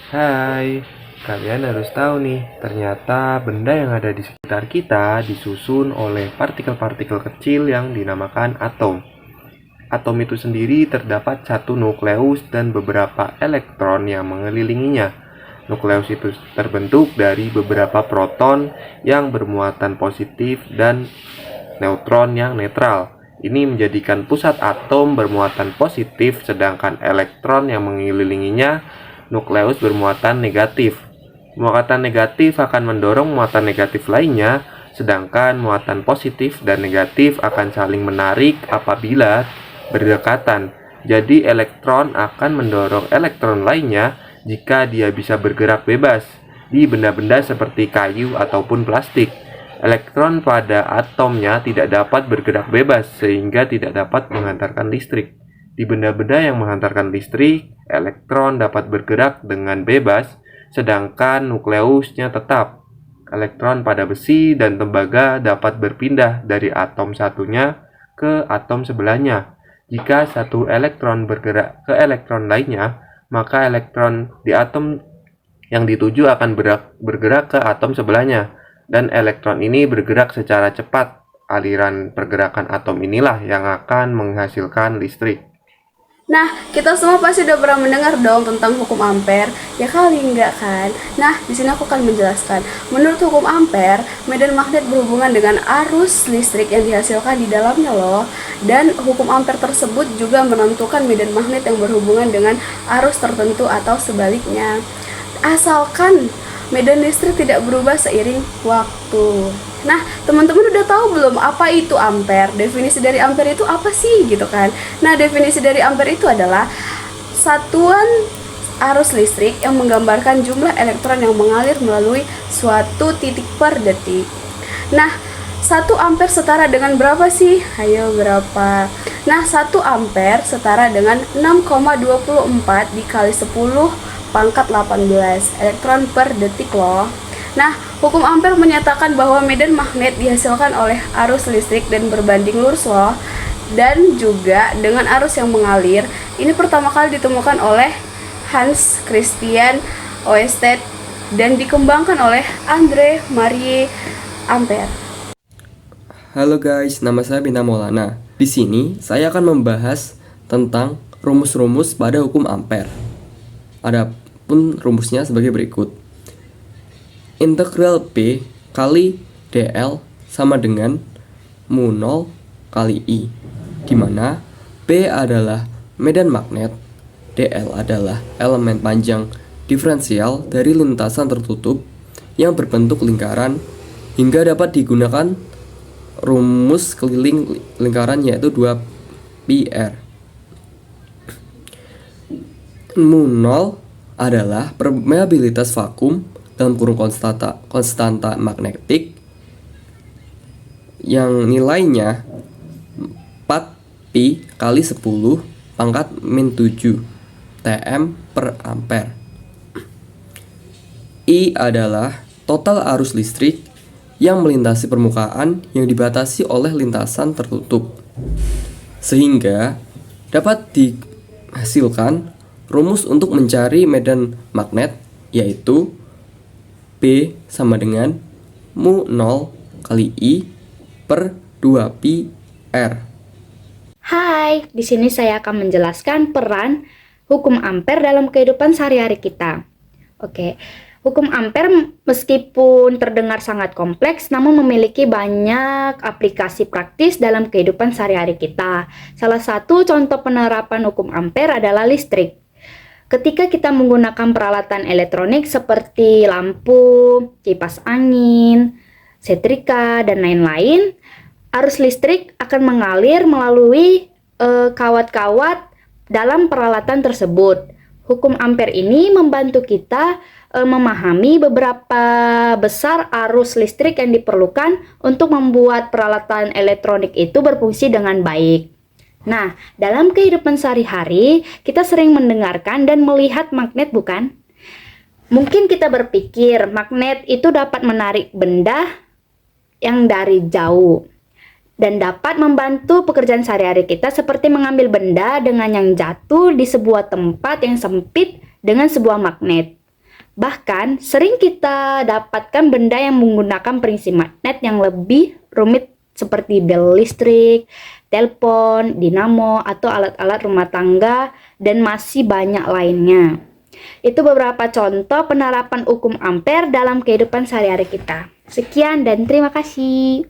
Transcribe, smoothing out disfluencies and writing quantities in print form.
Hai, kalian harus tahu nih, ternyata benda yang ada di sekitar kita disusun oleh partikel-partikel kecil yang dinamakan atom. Atom itu sendiri terdapat satu nukleus dan beberapa elektron yang mengelilinginya. Nukleus itu terbentuk dari beberapa proton yang bermuatan positif dan neutron yang netral. Ini menjadikan pusat atom bermuatan positif, sedangkan elektron yang mengelilinginya nukleus bermuatan negatif. Muatan negatif akan mendorong muatan negatif lainnya, sedangkan muatan positif dan negatif akan saling menarik apabila berdekatan. Jadi elektron akan mendorong elektron lainnya jika dia bisa bergerak bebas di benda-benda seperti kayu ataupun plastik. Elektron pada atomnya tidak dapat bergerak bebas sehingga tidak dapat menghantarkan listrik. Di benda-benda yang menghantarkan listrik, elektron dapat bergerak dengan bebas, sedangkan nukleusnya tetap. Elektron pada besi dan tembaga dapat berpindah dari atom satunya ke atom sebelahnya. Jika satu elektron bergerak ke elektron lainnya, maka elektron di atom yang dituju akan bergerak ke atom sebelahnya, dan elektron ini bergerak secara cepat. Aliran pergerakan atom inilah yang akan menghasilkan listrik. Nah, kita semua pasti udah pernah mendengar dong tentang hukum Ampere. Ya kali enggak kan? Nah, di sini aku akan menjelaskan. Menurut hukum Ampere, medan magnet berhubungan dengan arus listrik yang dihasilkan di dalamnya loh. Dan hukum Ampere tersebut juga menentukan medan magnet yang berhubungan dengan arus tertentu atau sebaliknya. Asalkan medan listrik tidak berubah seiring waktu. Nah, teman-teman udah tahu belum apa itu ampere? Definisi dari ampere itu apa sih gitu kan? Nah, definisi dari ampere itu adalah satuan arus listrik yang menggambarkan jumlah elektron yang mengalir melalui suatu titik per detik. Nah, 1 ampere setara dengan berapa sih? Ayo berapa? Nah, 1 ampere setara dengan 6,24 dikali 10 pangkat 18 elektron per detik loh. Nah, hukum Ampere menyatakan bahwa medan magnet dihasilkan oleh arus listrik dan berbanding lurus loh. Dan juga dengan arus yang mengalir. Ini pertama kali ditemukan oleh Hans Christian Oersted dan dikembangkan oleh Andre Marie Ampere. Halo guys, nama saya Bintang Maulana. Di sini saya akan membahas tentang rumus-rumus pada hukum Ampere. Adapun rumusnya sebagai berikut. Integral P kali dl sama dengan mu 0 kali I, di mana P adalah medan magnet, dl adalah elemen panjang diferensial dari lintasan tertutup yang berbentuk lingkaran, hingga dapat digunakan rumus keliling lingkaran yaitu 2πr. Mu 0 adalah permeabilitas vakum dalam kurung konstanta magnetik yang nilainya 4pi kali 10 pangkat min 7 tm per ampere. I adalah total arus listrik yang melintasi permukaan yang dibatasi oleh lintasan tertutup, sehingga dapat dihasilkan rumus untuk mencari medan magnet, yaitu P sama dengan mu 0 kali I per 2pi R. Hai, di sini saya akan menjelaskan peran hukum Ampere dalam kehidupan sehari-hari kita. Oke, hukum Ampere meskipun terdengar sangat kompleks, namun memiliki banyak aplikasi praktis dalam kehidupan sehari-hari kita. Salah satu contoh penerapan hukum Ampere adalah listrik. Ketika kita menggunakan peralatan elektronik seperti lampu, kipas angin, setrika, dan lain-lain, arus listrik akan mengalir melalui kawat-kawat dalam peralatan tersebut. Hukum Ampere ini membantu kita memahami beberapa besar arus listrik yang diperlukan untuk membuat peralatan elektronik itu berfungsi dengan baik. Nah, dalam kehidupan sehari-hari, kita sering mendengarkan dan melihat magnet, bukan? Mungkin kita berpikir magnet itu dapat menarik benda yang dari jauh dan dapat membantu pekerjaan sehari-hari kita seperti mengambil benda dengan yang jatuh di sebuah tempat yang sempit dengan sebuah magnet. Bahkan, sering kita dapatkan benda yang menggunakan prinsip magnet yang lebih rumit seperti bel listrik, telepon, dinamo, atau alat-alat rumah tangga, dan masih banyak lainnya. Itu beberapa contoh penerapan hukum ampere dalam kehidupan sehari-hari kita. Sekian dan terima kasih.